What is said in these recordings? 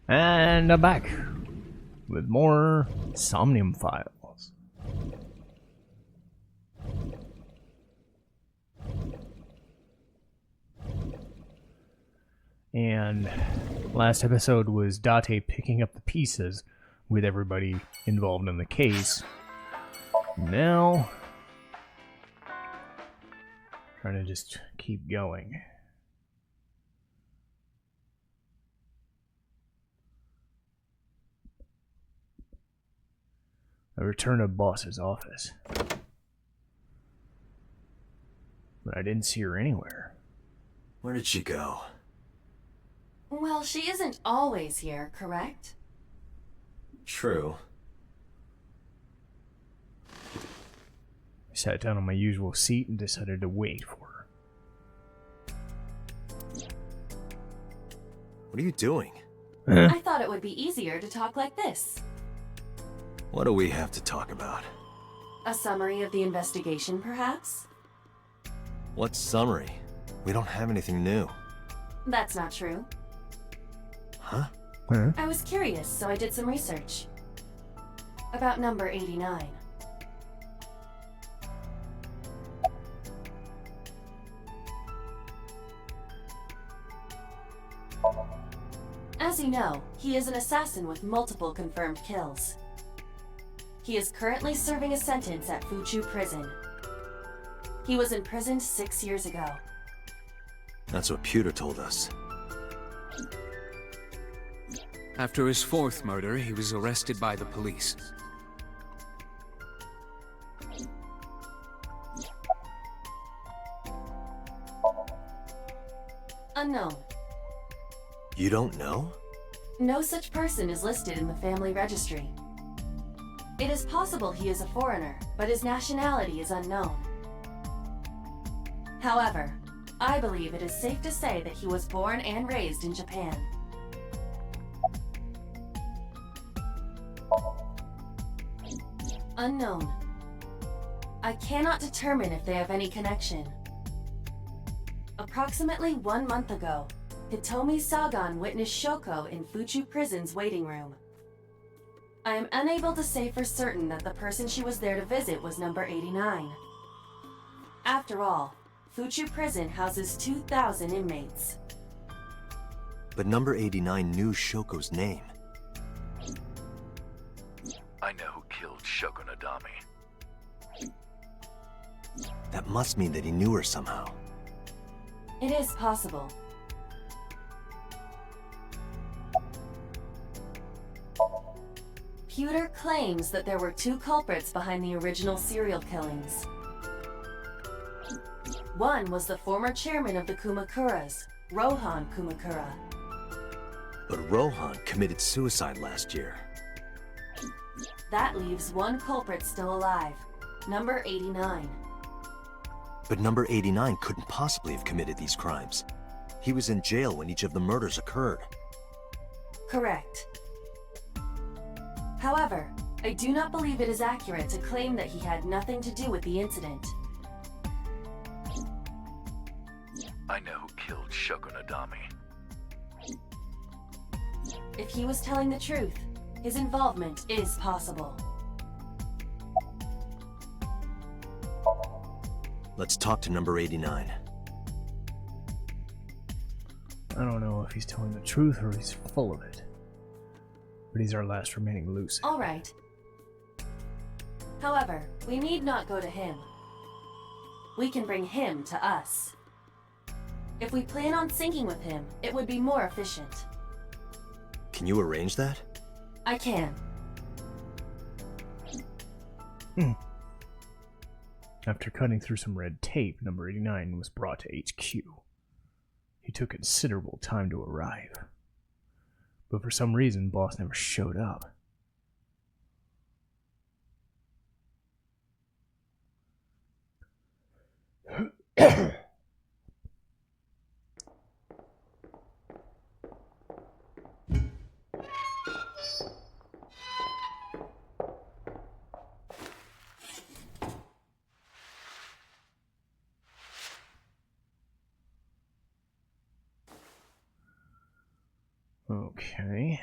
And I'm back with more Somnium files. And last episode was Date picking up the pieces with everybody involved in the case. Now, trying to just keep going. I returned to boss's office, but I didn't see her anywhere. Where did she go? Well, she isn't always here, correct? True. I sat down on my usual seat and decided to wait for her. What are you doing? I thought it would be easier to talk like this. What do we have to talk about? A summary of the investigation, perhaps? What summary? We don't have anything new. That's not true. Huh? I was curious, so I did some research. About number 89. As you know, he is an assassin with multiple confirmed kills. He is currently serving a sentence at Fuchu Prison. He was imprisoned 6 years ago. That's what Pewter told us. After his fourth murder, he was arrested by the police. Unknown. You don't know? No such person is listed in the family registry. It is possible he is a foreigner, but his nationality is unknown. However, I believe it is safe to say that he was born and raised in Japan. Unknown. I cannot determine if they have any connection. Approximately 1 month ago, Hitomi Sagan witnessed Shoko in Fuchu Prison's waiting room. I am unable to say for certain that the person she was there to visit was number 89. After all, Fuchu Prison houses 2,000 inmates. But number 89 knew Shoko's name. I know who killed Shoko Nadami. That must mean that he knew her somehow. It is possible. Pewter claims that there were 2 culprits behind the original serial killings. One was the former chairman of the Kumakuras, Rohan Kumakura. But Rohan committed suicide last year. That leaves 1 culprit still alive, number 89. But number 89 couldn't possibly have committed these crimes. He was in jail when each of the murders occurred. Correct. However, I do not believe it is accurate to claim that he had nothing to do with the incident. I know who killed Shoko Nadami. If he was telling the truth, his involvement is possible. Let's talk to number 89. I don't know if he's telling the truth or he's full of it. But he's our last remaining loose. All right. However, we need not go to him. We can bring him to us. If we plan on syncing with him, it would be more efficient. Can you arrange that? I can. After cutting through some red tape, number 89 was brought to HQ. He took considerable time to arrive. But for some reason, boss never showed up. Okay.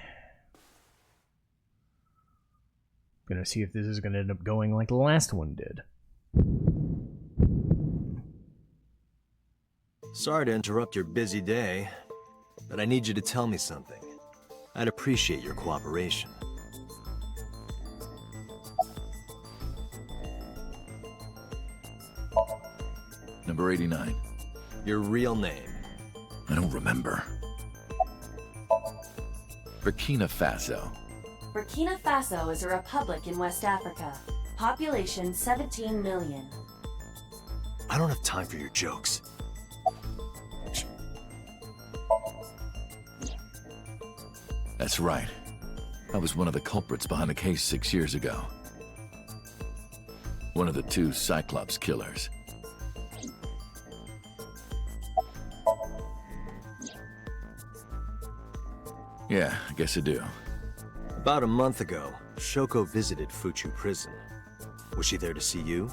Gonna see if this is gonna end up going like the last one did. Sorry to interrupt your busy day, but I need you to tell me something. I'd appreciate your cooperation. Number 89. Your real name. I don't remember. Burkina Faso. Burkina Faso is a republic in West Africa. Population 17 million. I don't have time for your jokes. That's right. I was one of the culprits behind the case 6 years ago. One of the two Cyclops killers. Yeah, I guess I do. About a month ago, Shoko visited Fuchu prison. Was she there to see you?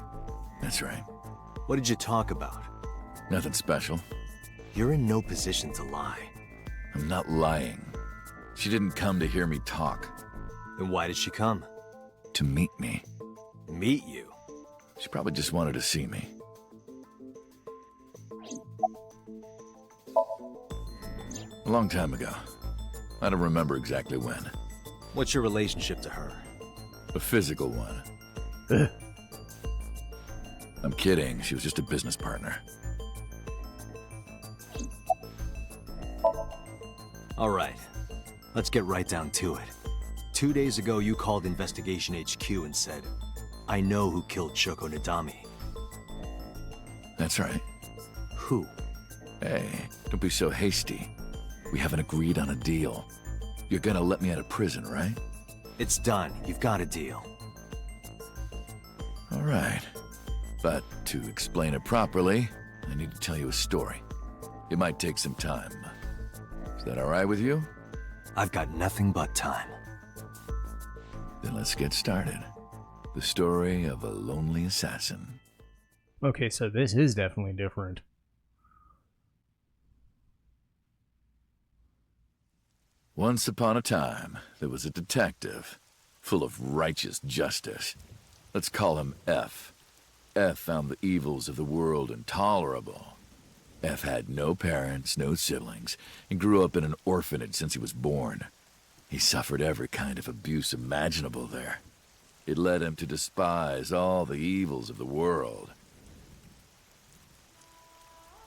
That's right. What did you talk about? Nothing special. You're in no position to lie. I'm not lying. She didn't come to hear me talk. Then why did she come? To meet me. Meet you? She probably just wanted to see me. A long time ago. I don't remember exactly when. What's your relationship to her? A physical one. I'm kidding. She was just a business partner. All right. Let's get right down to it. 2 days ago, you called Investigation HQ and said, I know who killed Shoko Nadami. That's right. Who? Hey, don't be so hasty. We haven't agreed on a deal. You're gonna let me out of prison, right? It's done. You've got a deal. All right. But to explain it properly, I need to tell you a story. It might take some time. Is that all right with you? I've got nothing but time. Then let's get started. The story of a lonely assassin. Okay, so this is definitely different. Once upon a time, there was a detective, full of righteous justice. Let's call him F. F found the evils of the world intolerable. F had no parents, no siblings, and grew up in an orphanage since he was born. He suffered every kind of abuse imaginable there. It led him to despise all the evils of the world.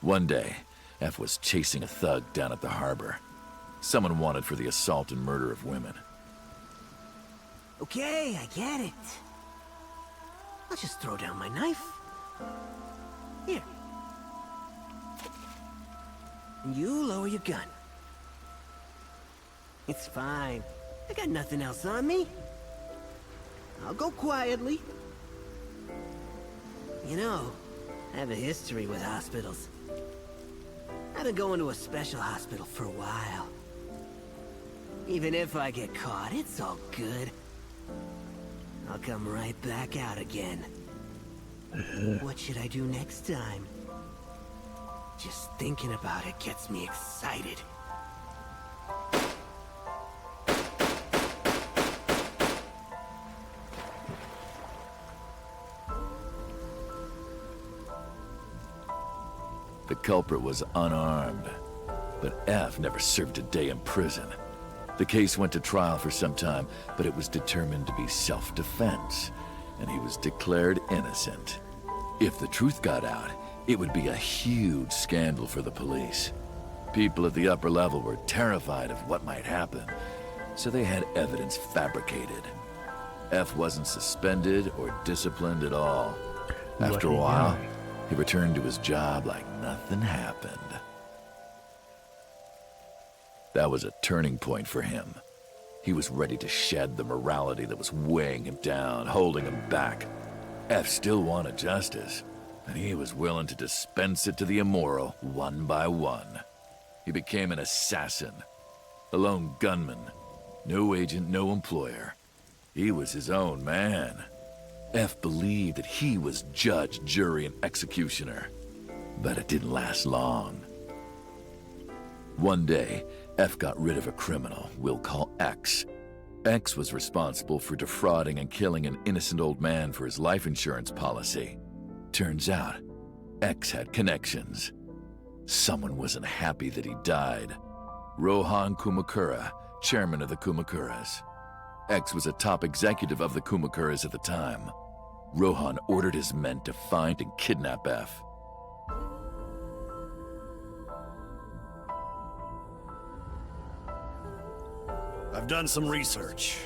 One day, F was chasing a thug down at the harbor. Someone wanted for the assault and murder of women. Okay, I get it. I'll just throw down my knife. Here. And you lower your gun. It's fine. I got nothing else on me. I'll go quietly. You know, I have a history with hospitals. I've been going to a special hospital for a while. Even if I get caught, it's all good. I'll come right back out again. What should I do next time? Just thinking about it gets me excited. The culprit was unarmed, but F never served a day in prison. The case went to trial for some time, but it was determined to be self-defense, and he was declared innocent. If the truth got out, it would be a huge scandal for the police. People at the upper level were terrified of what might happen, so they had evidence fabricated. F wasn't suspended or disciplined at all. After a Lucky while, guy. he returned to his job like nothing happened. That was a turning point for him. He was ready to shed the morality that was weighing him down, holding him back. F still wanted justice, and he was willing to dispense it to the immoral one by one. He became an assassin, a lone gunman, no agent, no employer. He was his own man. F believed that he was judge, jury, and executioner, but it didn't last long. One day, F got rid of a criminal we'll call X. X was responsible for defrauding and killing an innocent old man for his life insurance policy. Turns out, X had connections. Someone wasn't happy that he died. Rohan Kumakura, chairman of the Kumakuras. X was a top executive of the Kumakuras at the time. Rohan ordered his men to find and kidnap F. I've done some research.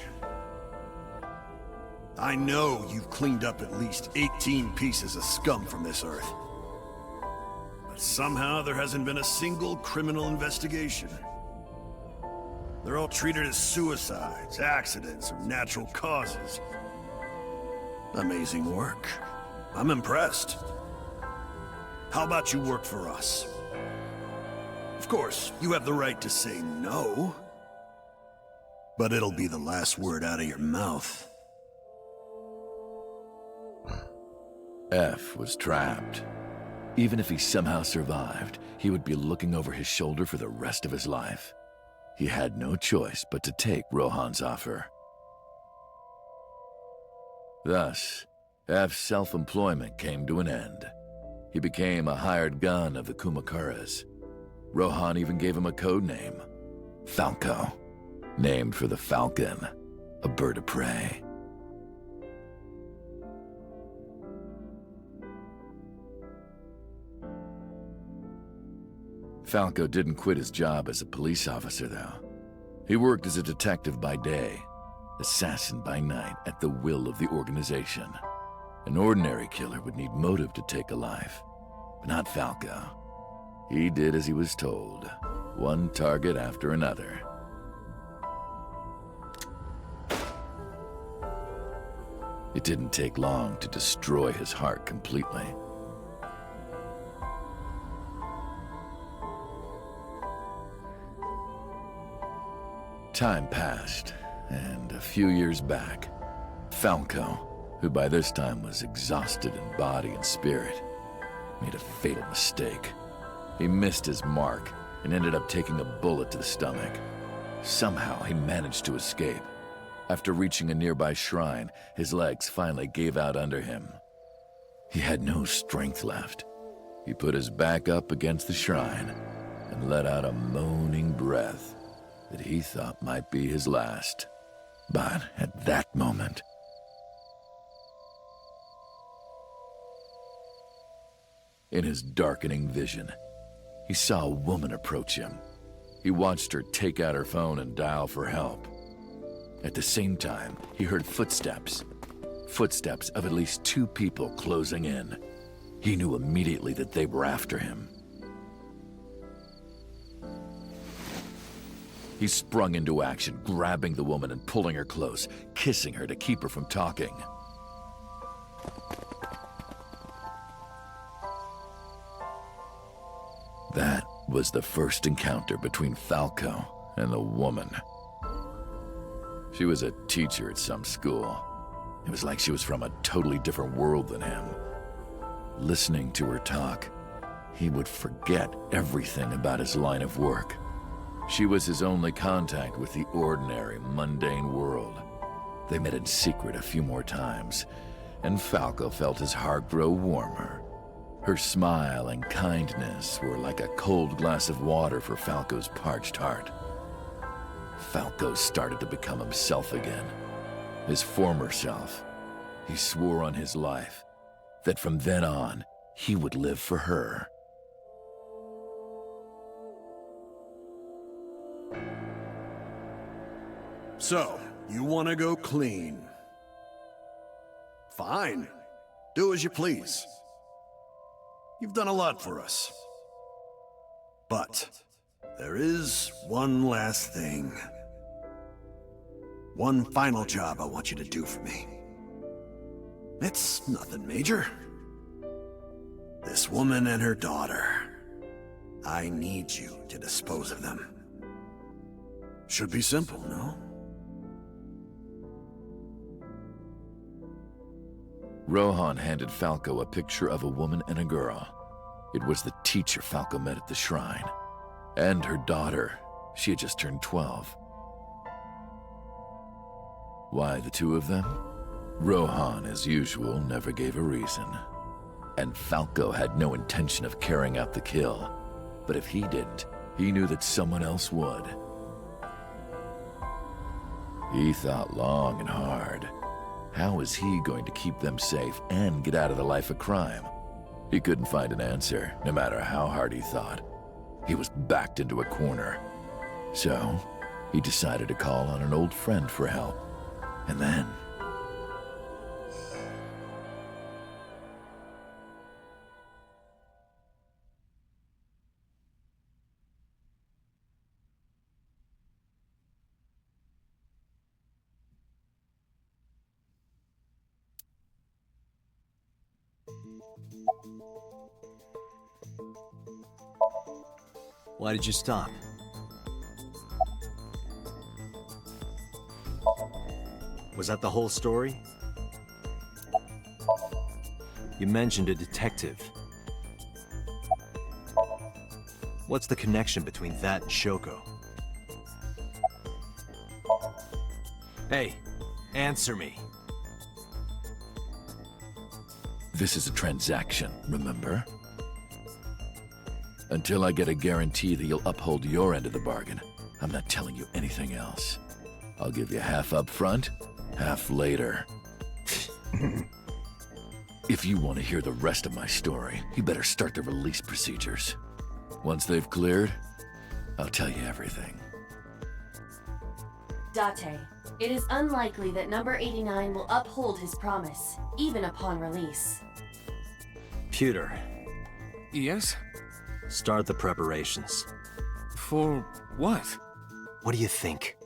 I know you've cleaned up at least 18 pieces of scum from this earth. But somehow there hasn't been a single criminal investigation. They're all treated as suicides, accidents, or natural causes. Amazing work. I'm impressed. How about you work for us? Of course, you have the right to say no. But it'll be the last word out of your mouth. F was trapped. Even if he somehow survived, he would be looking over his shoulder for the rest of his life. He had no choice but to take Rohan's offer. Thus, F's self-employment came to an end. He became a hired gun of the Kumakuras. Rohan even gave him a code name, Falco, named for the falcon, a bird of prey. Falco didn't quit his job as a police officer, though. He worked as a detective by day, assassin by night at the will of the organization. An ordinary killer would need motive to take a life, but not Falco. He did as he was told, one target after another. It didn't take long to destroy his heart completely. Time passed, and a few years back, Falco, who by this time was exhausted in body and spirit, made a fatal mistake. He missed his mark and ended up taking a bullet to the stomach. Somehow he managed to escape. After reaching a nearby shrine, his legs finally gave out under him. He had no strength left. He put his back up against the shrine and let out a moaning breath that he thought might be his last. But at that moment, in his darkening vision, he saw a woman approach him. He watched her take out her phone and dial for help. At the same time, he heard footsteps. Footsteps of at least 2 people closing in. He knew immediately that they were after him. He sprung into action, grabbing the woman and pulling her close, kissing her to keep her from talking. That was the first encounter between Falco and the woman. She was a teacher at some school. It was like she was from a totally different world than him. Listening to her talk, he would forget everything about his line of work. She was his only contact with the ordinary, mundane world. They met in secret a few more times, and Falco felt his heart grow warmer. Her smile and kindness were like a cold glass of water for Falco's parched heart. Falco started to become himself again, his former self. He swore on his life that from then on, he would live for her. So, you want to go clean? Fine. Do as you please. You've done a lot for us. But there is one last thing. One final job I want you to do for me. It's nothing major. This woman and her daughter. I need you to dispose of them. Should be simple, no? Rohan handed Falco a picture of a woman and a girl. It was the teacher Falco met at the shrine, and her daughter, She had just turned 12. Why the two of them? Rohan, as usual, never gave a reason. And Falco had no intention of carrying out the kill. But if he didn't, he knew that someone else would. He thought long and hard. How was he going to keep them safe and get out of the life of crime? He couldn't find an answer, no matter how hard he thought. He was backed into a corner. So, he decided to call on an old friend for help. And then... Why did you stop? Was that the whole story? You mentioned a detective. What's the connection between that and Shoko? Hey, answer me. This is a transaction, remember? Until I get a guarantee that you'll uphold your end of the bargain, I'm not telling you anything else. I'll give you half up front, half later. If you want to hear the rest of my story, you better start the release procedures. Once they've cleared, I'll tell you everything. Date, it is unlikely that number 89 will uphold his promise, even upon release. Pewter, Yes? start the preparations. For what? What do you think?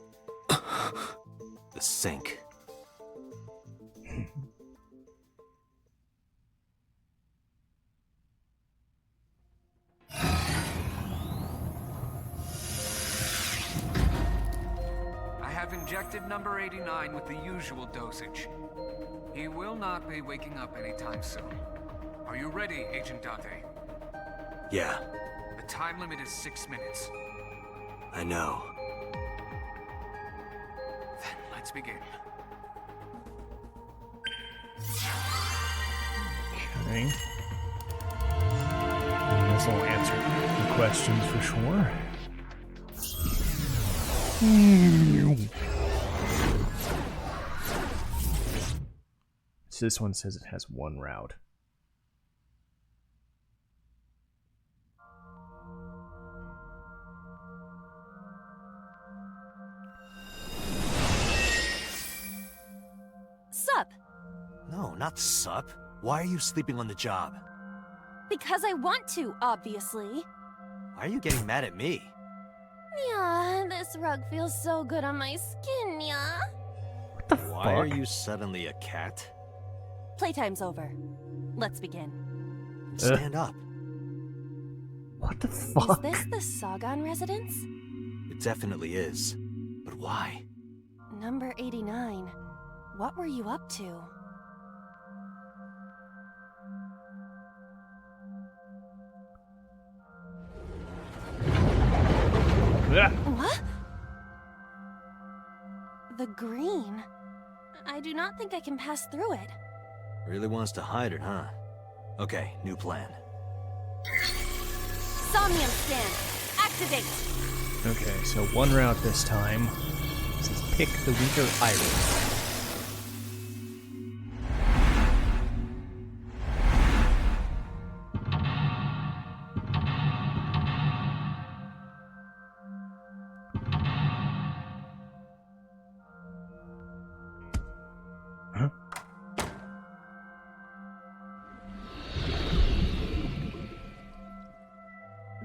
The sink. I have injected number 89 with the usual dosage. He will not be waking up anytime soon. Are you ready, Agent Date? Yeah, The time limit is 6 minutes. I know. Then let's begin. Okay. This will answer the questions for sure. So this one says it has one route. Sup? No, not sup. Why are you sleeping on the job? Because I want to, obviously. Why are you getting mad at me? Yeah, this rug feels so good on my skin, yeah. What the Why are fuck? you suddenly a cat? Playtime's over. Let's begin. Stand up. What the Is fuck? this the Sagan residence? It definitely is. But why? Number 89. What were you up to? Ah! What? The green? I do not think I can pass through it. Really wants to hide it, huh? Okay, new plan. Somnium stand. Activate. Okay, so one route this time. This is pick the weaker iris. Huh?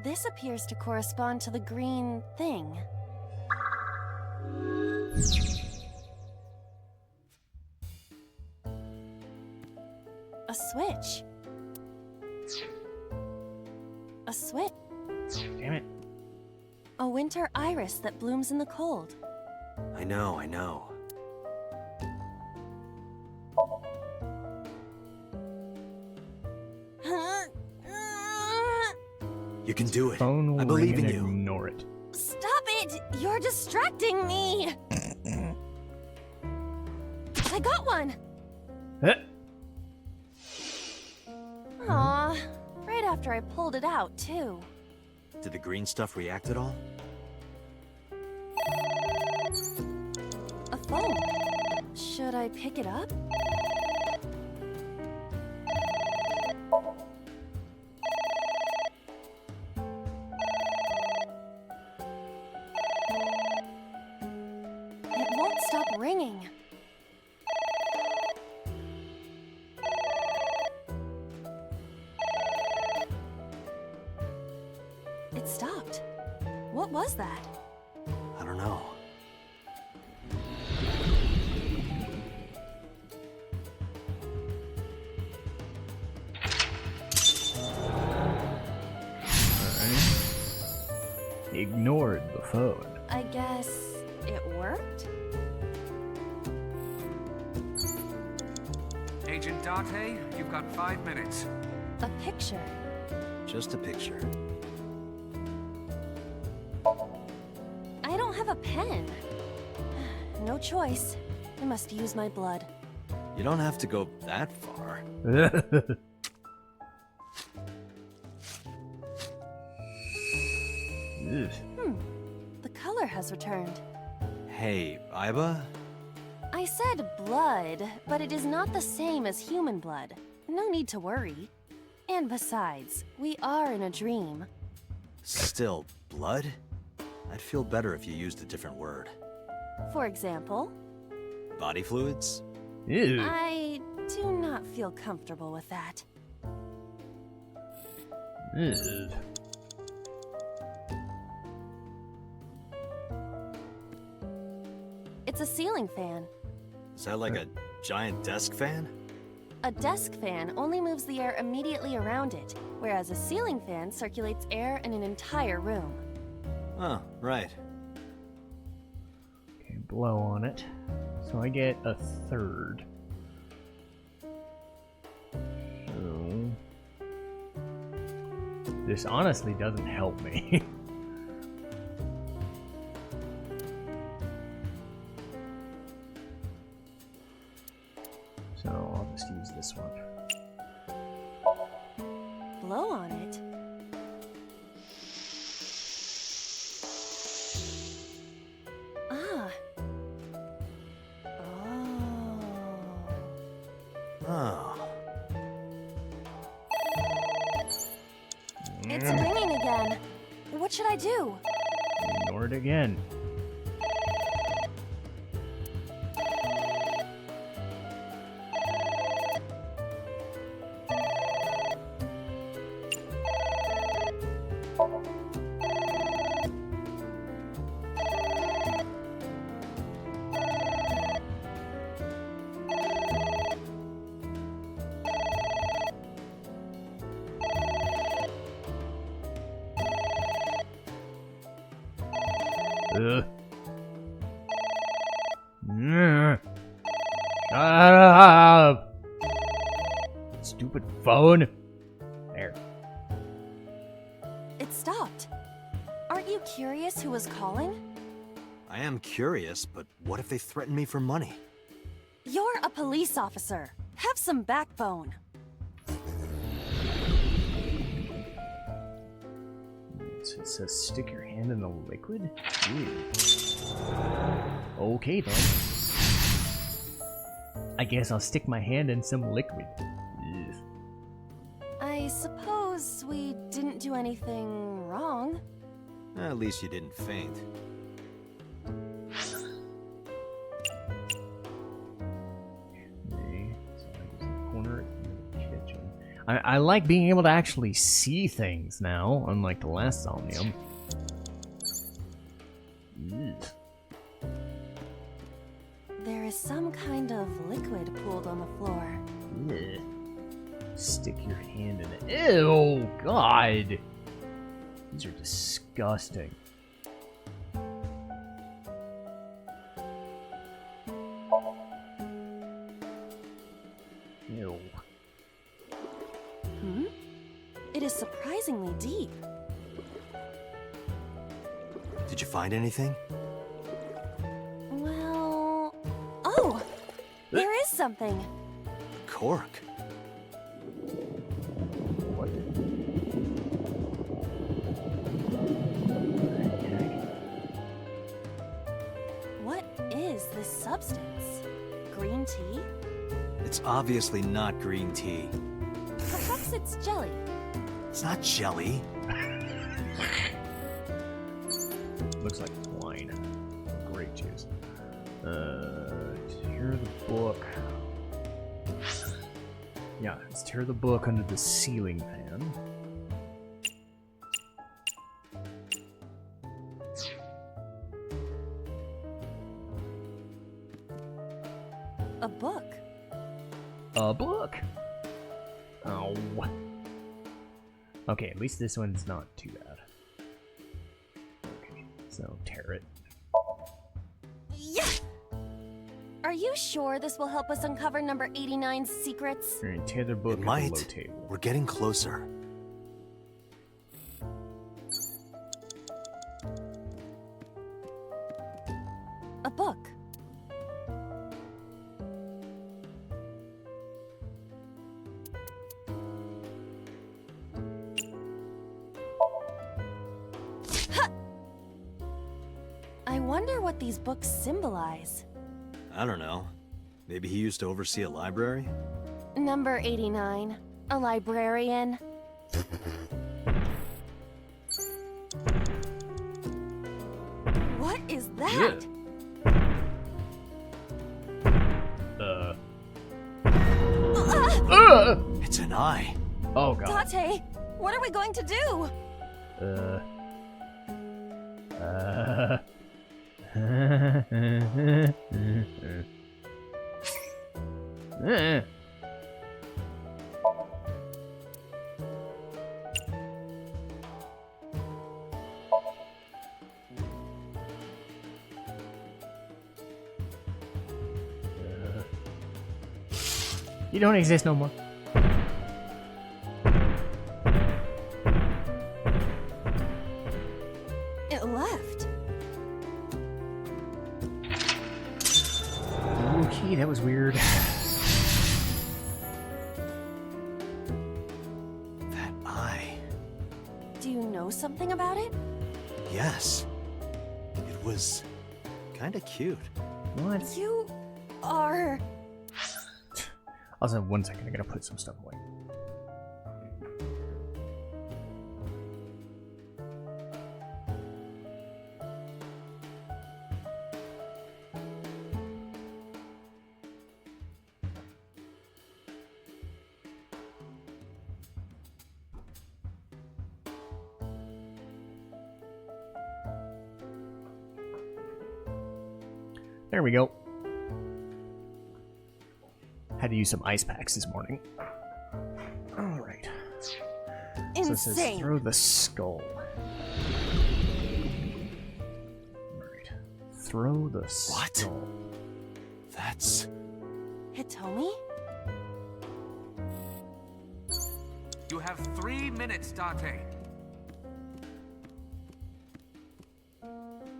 This appears to correspond to the green thing. A switch. A switch. Damn it. A winter iris that blooms in the cold. I know, I know. You can do it. Phone will I believe ring in and you. ignore it. Stop it! You're distracting me! I got one! Eh. Aw, right after I pulled it out, too. Did the green stuff react at all? A phone. Should I pick it up? It won't stop ringing. It stopped. What was that? I don't know. Ignored the phone. I guess it worked? Agent Date, you've got 5 minutes. A picture. Just a picture. I don't have a pen. No choice. I must use my blood. You don't have to go that far. Ugh. The color has returned. Hey, Iba? I said blood, but it is not the same as human blood. No need to worry. And besides, we are in a dream. Still, blood? I'd feel better if you used a different word. For example, Body fluids? Ew. I do not feel comfortable with that. Ugh. It's a ceiling fan. Is that like a giant desk fan? A desk fan only moves the air immediately around it, whereas a ceiling fan circulates air in an entire room. Oh, right. Okay, blow on it. So I get a third. So this honestly doesn't help me. So I'll just use this one. Blow on it. Ah. Oh. Oh. It's ringing again. What should I do? Ignore it again. Ugh. Shut up! Stupid phone. There. It stopped. Aren't you curious who was calling? I am curious, but what if they threaten me for money? You're a police officer. Have some backbone. So it says stick your hand in the liquid? Ew. Okay then. I guess I'll stick my hand in some liquid. Ugh. I suppose we didn't do anything wrong. At least you didn't faint. Okay, so I just corner it in the kitchen. I like being able to actually see things now, unlike the last Somnium. Ugh. There is some kind of liquid pooled on the floor. Ugh. Stick your hand in it. Ew, God. These are disgusting. Ew. It is surprisingly deep. Did you find anything? Well... Oh! There is something. Cork. What? What is this substance? Green tea? It's obviously not green tea. Perhaps it's jelly. It's not jelly. Looks like it's wine. Grape juice. Tear the book. Yeah, let's tear the book under the ceiling fan. A book. A book? Oh. Okay, at least this one's not too bad. Okay, so tear it. Yeah! Are you sure this will help us uncover number 89's secrets? Alright, tear the book It at might. the low table. We're getting closer. A book. Ha! I wonder what these books symbolize. I don't know. Maybe he used to oversee a library? Number 89. A librarian. What is that? It's an eye. Oh god. Date, what are we going to do? You don't exist no more. It left. Okay, that was weird. That eye. Do you know something about it? Yes. It was kinda cute. What? You are... Also, 1 second, I gotta put some stuff away. There we go. Had to use some ice packs this morning. Alright. So it says insane. throw the skull. Alright. Throw the skull. That's... Hitomi? You have 3 minutes, Date.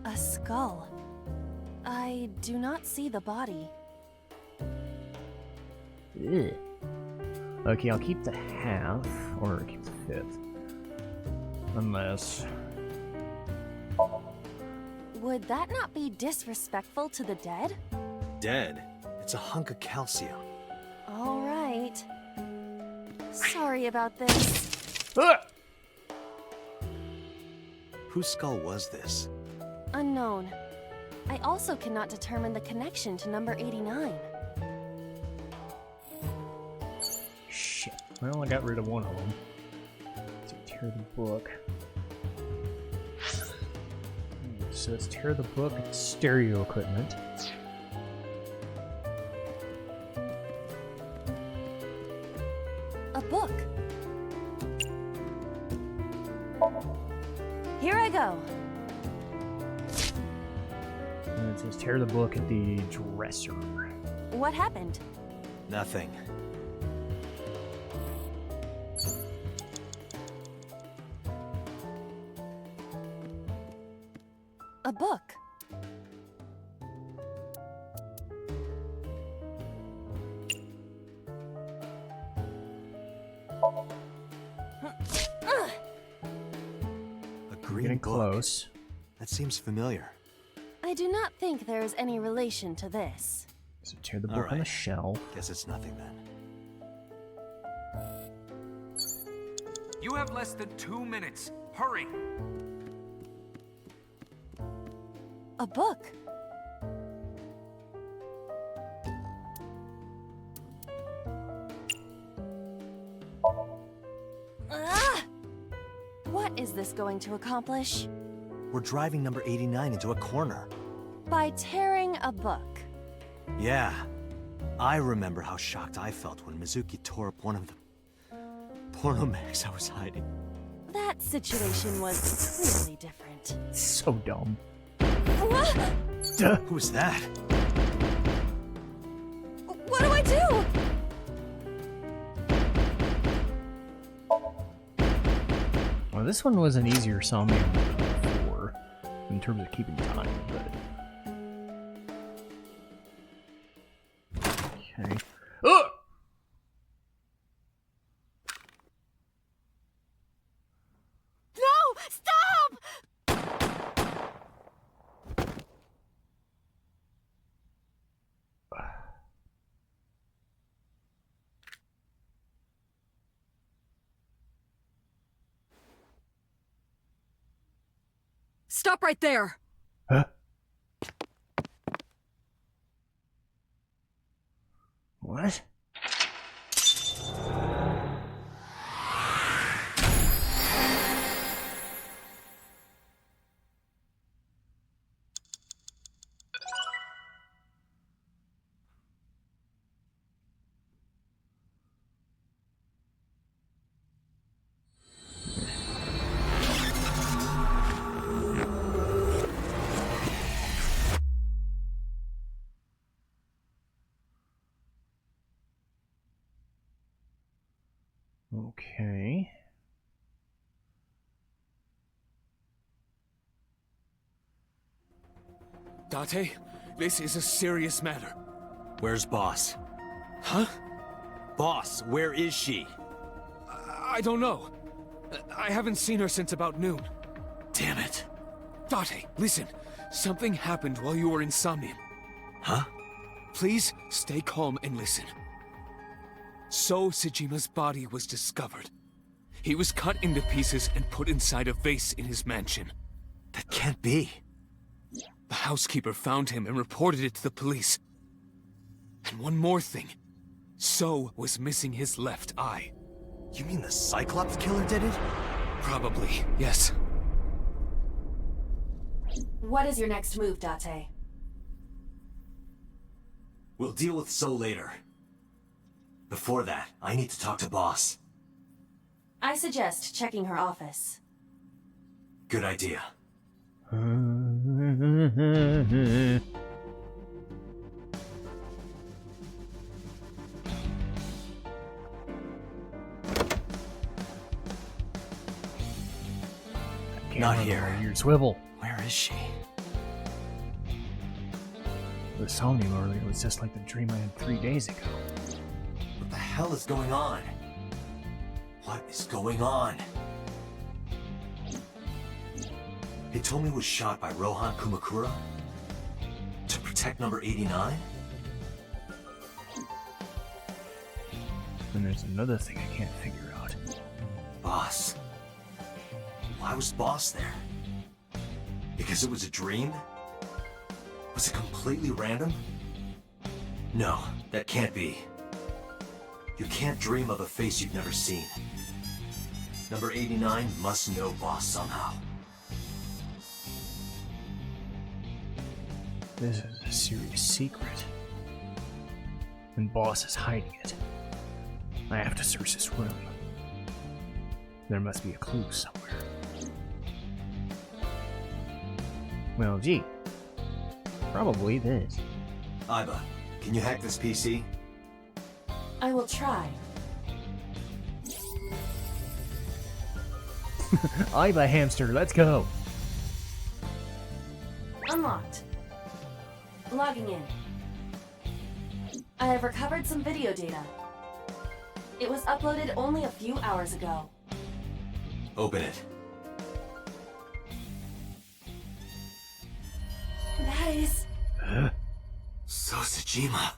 A skull. I do not see the body. Ugh. Okay, I'll keep the half, or keep the fifth. Unless... Would that not be disrespectful to the dead? dead. It's a hunk of calcium. All right. Sorry about this. Whose skull was this? Unknown. I also cannot determine the connection to number 89. Shit. Well, I got rid of one of them. So tear the book. So let's tear the book and stereo equipment. A book. Here I go. And it says tear the book at the dresser. What happened? Nothing. book. close. That seems familiar. I do not think there is any relation to this. So tear the All book on the right. shelf. Guess it's nothing then. You have less than 2 minutes. Hurry! A book. Ah! What is this going to accomplish? We're driving number 89 into a corner. By tearing a book. Yeah. I remember how shocked I felt when Mizuki tore up one of the porno mags I was hiding. That situation was clearly different. So dumb. What? Duh. Who was that? What do I do? Well, this one was an easier Somnium than before, in terms of keeping time, but... Okay. Ugh! No! Stop! Stop right there! Huh? What? Okay. Date, this is a serious matter. Where's Boss? Huh? Boss, where is she? I don't know. I haven't seen her since about noon. Damn it. Date, listen. Something happened while you were in Somnium. Huh? Please stay calm and listen. So Tsujima's body was discovered. He was cut into pieces and put inside a vase in his mansion. That can't be. The housekeeper found him and reported it to the police. And one more thing. So was missing his left eye. You mean the Cyclops killer did it? Probably, yes. What is your next move, Date? We'll deal with So later. Before that, I need to talk to Boss. I suggest checking her office. Good idea. Not here. Your swivel. Where is she? The Somnium earlier was just like the dream I had 3 days ago. What the hell is going on? What is going on? Hitomi was shot by Rohan Kumakura? To protect number 89? And there's another thing I can't figure out. Boss. Why was Boss there? Because it was a dream? Was it completely random? No, that can't be. You can't dream of a face you've never seen. Number 89 must know Boss somehow. This is a serious secret. And Boss is hiding it. I have to search this room. There must be a clue somewhere. Well, gee. Probably this. Aiba, can you hack this PC? I will try. Aiba hamster, let's go! Unlocked. Logging in. I have recovered some video data. It was uploaded only a few hours ago. Open it. Guys! So Sejima.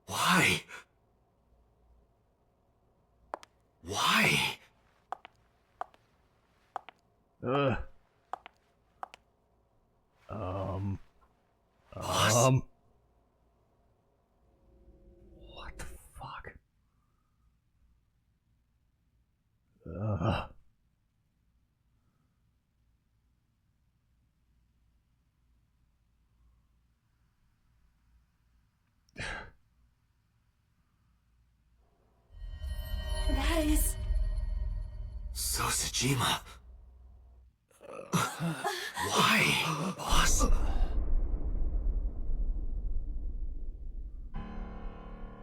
Why? Why? Boss? What the fuck? Guys! So Sejima. Why, boss?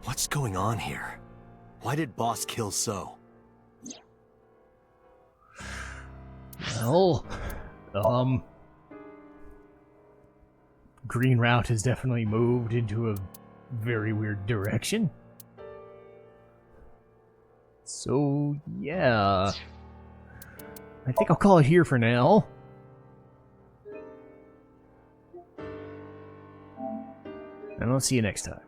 What's going on here? Why did boss kill So? Well, Green Route has definitely moved into a very weird direction. So, yeah. I think I'll call it here for now. And I'll see you next time.